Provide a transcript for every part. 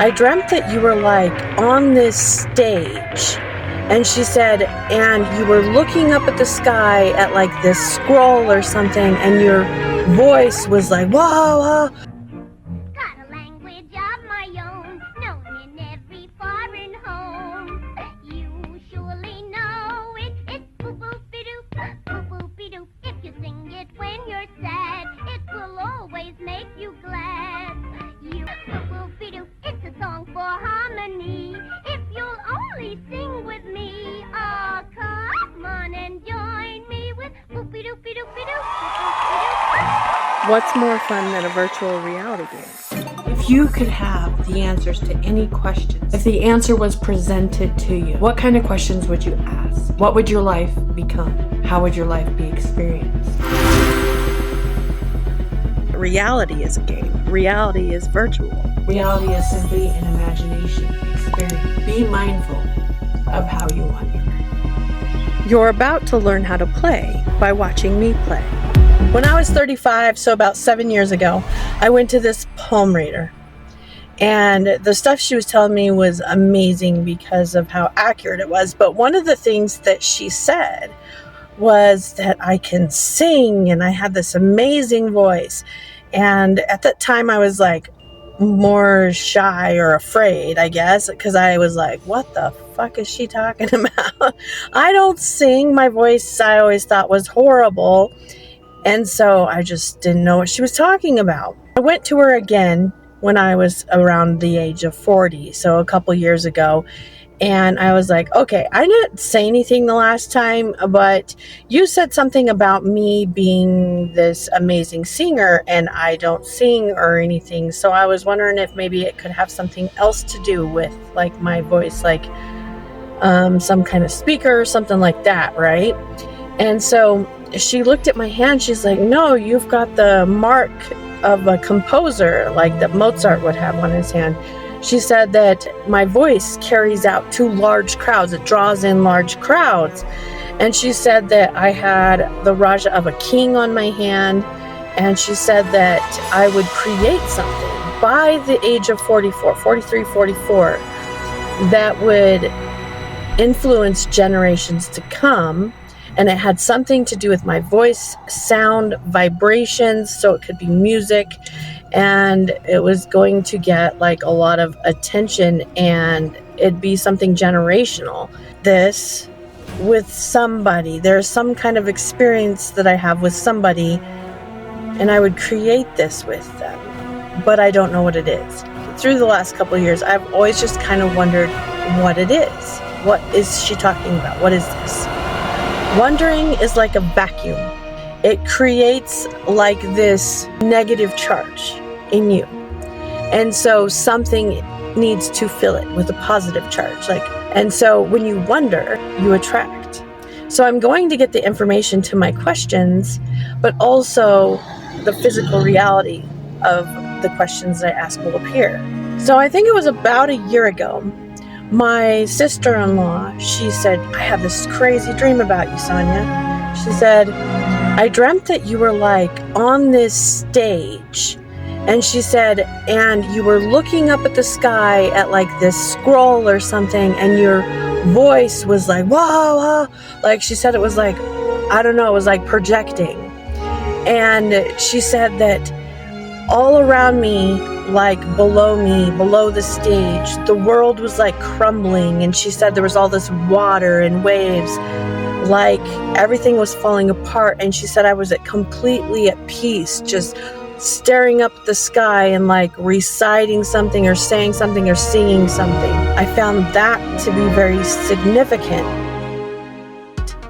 I dreamt that you were like on this stage. And she said, and you were looking up at the sky at like this scroll or something, and your voice was like, whoa, whoa. Got a language of my own, known in every foreign home. You surely know it. It's boop-boop-be-doop, boop-boop-be-doop. If you sing it when you're sad, it will always make you glad. You boop-boop-be-doop, it's a song for harmony. If you'll only sing with me, oh, come on and join me with boop-be-doop-be-doop-be-doop, boop-boop-be-doop. What's more fun than a virtual reality game? If you could have the answers to any questions, if the answer was presented to you, what kind of questions would you ask? What would your life become? How would your life be experienced? Reality is a game. Reality is virtual. Reality is simply an imagination experience. Be mindful of how you wander. You're about to learn how to play by watching me play. When I was 35, so about 7 years ago, I went to this palm reader. And the stuff she was telling me was amazing because of how accurate it was. But one of the things that she said was that I can sing and I had this amazing voice. And at that time I was like more shy or afraid, I guess, because I was like, what the fuck is she talking about? I don't sing. My voice I always thought was horrible. And so I just didn't know what she was talking about. I went to her again when I was around the age of 40, so a couple years ago. And I was like, okay, I didn't say anything the last time, but you said something about me being this amazing singer, and I don't sing or anything. So I was wondering if maybe it could have something else to do with like my voice, like some kind of speaker or something like that, right? And so she looked at my hand. She's like, no, you've got the mark of a composer, like that Mozart would have on his hand. She said that my voice carries out to large crowds. It draws in large crowds. And she said that I had the Raja of a king on my hand. And she said that I would create something by the age of 43, 44, that would influence generations to come. And it had something to do with my voice, sound, vibrations, so it could be music. And it was going to get like a lot of attention, and it'd be something generational. This with somebody, there's some kind of experience that I have with somebody, and I would create this with them, but I don't know what it is. Through the last couple of years, I've always just kind of wondered what it is. What is she talking about? What is this? Wondering is like a vacuum. It creates like this negative charge in you. And so something needs to fill it with a positive charge. And so when you wonder, you attract. So I'm going to get the information to my questions, but also the physical reality of the questions I ask will appear. So I think it was about a year ago, my sister-in-law, she said, I have this crazy dream about you, Sonya. She said, I dreamt that you were like on this stage. And she said, and you were looking up at the sky at like this scroll or something, and your voice was like, whoa, whoa. Like she said, it was like, I don't know, it was like projecting. And she said that all around me, like below me, below the stage, the world was like crumbling. And she said there was all this water and waves, like everything was falling apart. And she said I was completely at peace, just staring up at the sky and like reciting something or saying something or singing something. I found that to be very significant.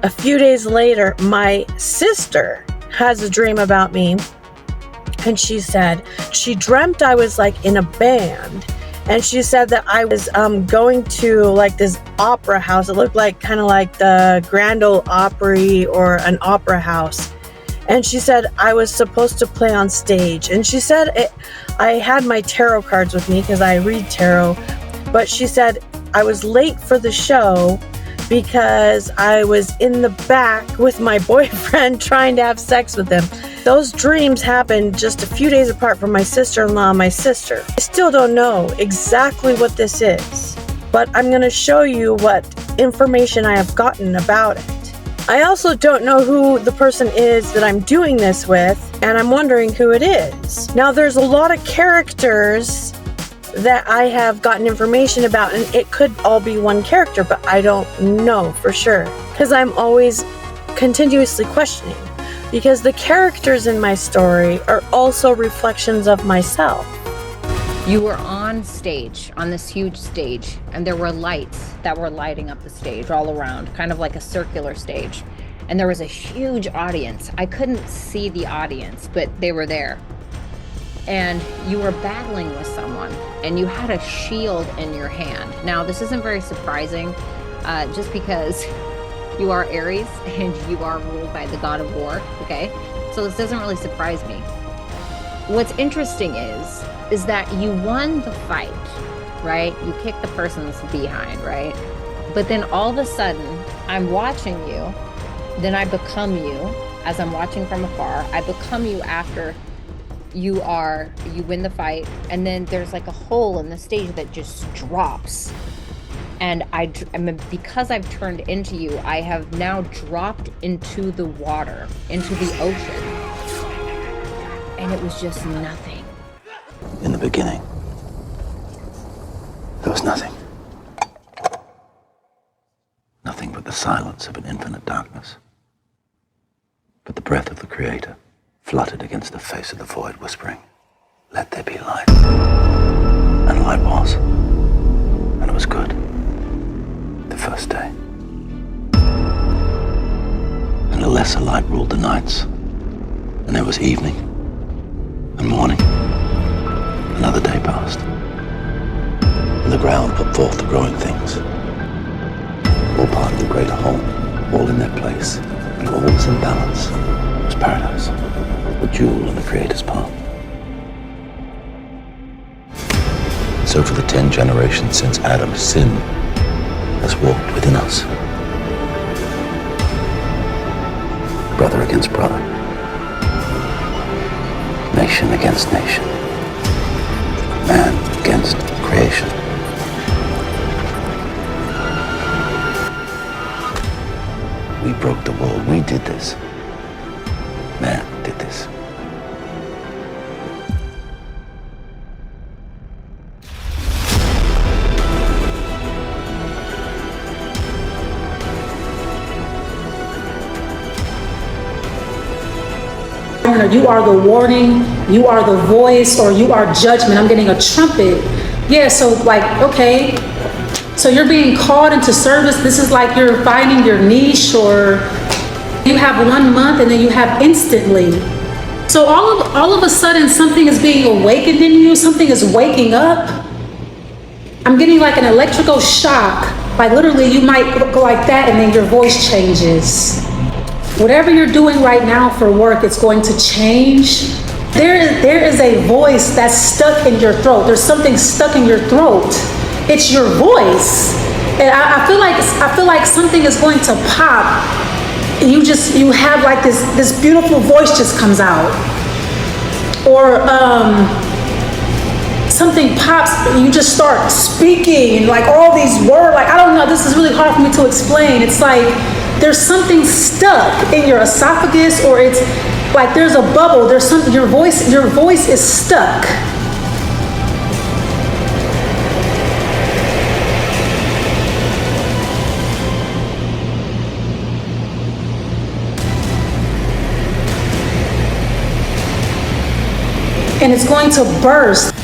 A few days later, my sister has a dream about me. And she said she dreamt I was like in a band, and she said that I was going to like this opera house. It looked like kind of like the Grand Ole Opry or an opera house. And she said I was supposed to play on stage. And she said I had my tarot cards with me because I read tarot. But she said I was late for the show because I was in the back with my boyfriend trying to have sex with him. Those dreams happened just a few days apart from my sister-in-law and my sister. I still don't know exactly what this is, but I'm going to show you what information I have gotten about it. I also don't know who the person is that I'm doing this with, and I'm wondering who it is. Now, there's a lot of characters that I have gotten information about, and it could all be one character, but I don't know for sure, because I'm always continuously questioning, because the characters in my story are also reflections of myself. You were on stage, on this huge stage, and there were lights that were lighting up the stage all around, kind of like a circular stage. And there was a huge audience. I couldn't see the audience, but they were there. And you were battling with someone, and you had a shield in your hand. Now, this isn't very surprising, just because you are Aries and you are ruled by the god of war, okay? So this doesn't really surprise me. What's interesting is that you won the fight, right? You kicked the person's behind, right? But then all of a sudden, I'm watching you, then I become you, as I'm watching from afar. I become you after you win the fight, and then there's like a hole in the stage that just drops. And because I've turned into you, I have now dropped into the water, into the ocean. And it was just nothing. In the beginning, there was nothing. Nothing but the silence of an infinite darkness. But the breath of the Creator fluttered against the face of the void, whispering, "Let there be light." And light was. And it was good. The first day. And a lesser light ruled the nights. And there was evening and morning. Another day passed. And the ground put forth the growing things. All part of the greater whole, all in their place, and all was in balance. It was paradise, the jewel in the Creator's palm. So for the 10 generations since Adam, sin has walked within us. Brother against brother. Nation against nation. Man against creation. We broke the world. We did this. Man did this. You are the warning, you are the voice, or you are judgment. I'm getting a trumpet. Yeah, so like, okay, so you're being called into service. This is like you're finding your niche, or you have 1 month and then you have instantly. So all of a sudden something is being awakened in you, something is waking up. I'm getting like an electrical shock. Like literally you might go like that and then your voice changes. Whatever you're doing right now for work, it's going to change. There is a voice that's stuck in your throat. There's something stuck in your throat. It's your voice. And I feel like something is going to pop. You have like this beautiful voice just comes out. Or something pops and you just start speaking and like all these words, like I don't know, this is really hard for me to explain. It's like there's something stuck in your esophagus, or it's like there's a bubble, there's something, your voice is stuck. And it's going to burst.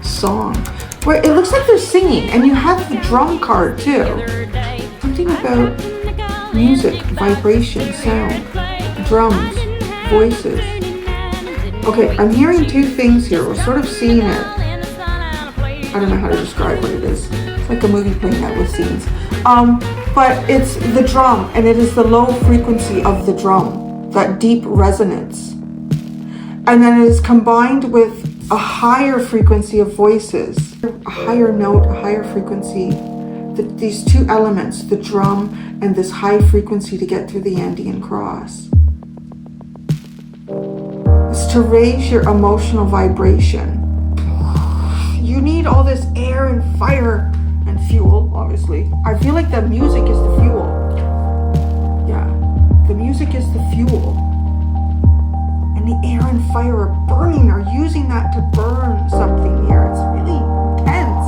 Song where it looks like they're singing, and you have the drum card too. Something about music, vibration, sound, drums, voices. Okay, I'm hearing two things here. We're sort of seeing it. I don't know how to describe what it is. It's like a movie playing out with scenes. But it's the drum, and it is the low frequency of the drum, that deep resonance. And then it is combined with a higher frequency of voices, a higher note, a higher frequency, these two elements, the drum and this high frequency to get through the Andean cross. It's to raise your emotional vibration. You need all this air and fire and fuel, obviously. I feel like the music is the fuel. Yeah, the music is the fuel. And the air and fire are burning, are using that to burn something here. It's really intense.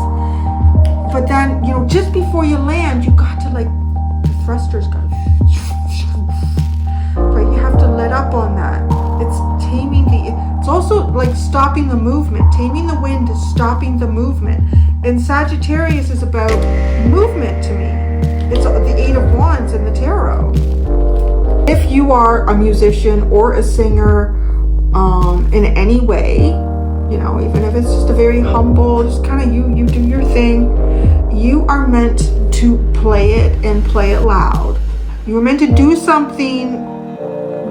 But then, you know, just before you land, you got to like, the thrusters got, right? You have to let up on that. It's taming it's also like stopping the movement. Taming the wind is stopping the movement. And Sagittarius is about movement to me. It's the Eight of Wands in the tarot. If you are a musician or a singer, in any way, you know, even if it's just a very humble, just kind of you do your thing, you are meant to play it and play it loud. You are meant to do something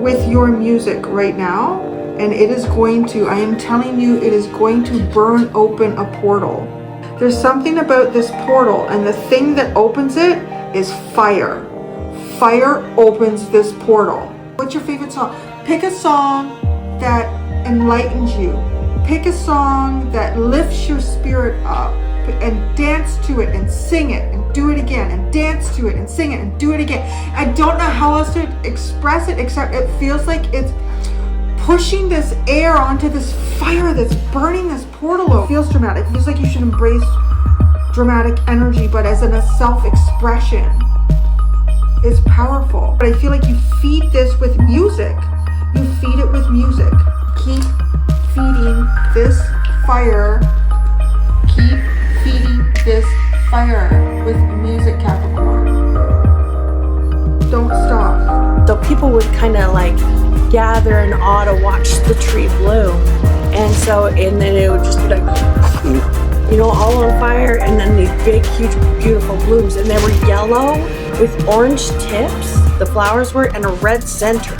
with your music right now, and it is going to, I am telling you, it is going to burn open a portal. There's something about this portal, and the thing that opens it is fire. Fire opens this portal. What's your favorite song? Pick a song that enlightens you. Pick a song that lifts your spirit up, and dance to it and sing it and do it again and dance to it and sing it and do it again. I don't know how else to express it except it feels like it's pushing this air onto this fire that's burning this portal out. It feels dramatic. It feels like you should embrace dramatic energy, but as in a self-expression. It's powerful. But I feel like you feed this with music. You feed it with music. Keep feeding this fire. Keep feeding this fire with music, Capricorn. Don't stop. So people would kind of like gather in awe to watch the tree bloom. And then it would just be like, you know, all on fire, and then these big, huge, beautiful blooms. And they were yellow with orange tips, the flowers were, and a red center.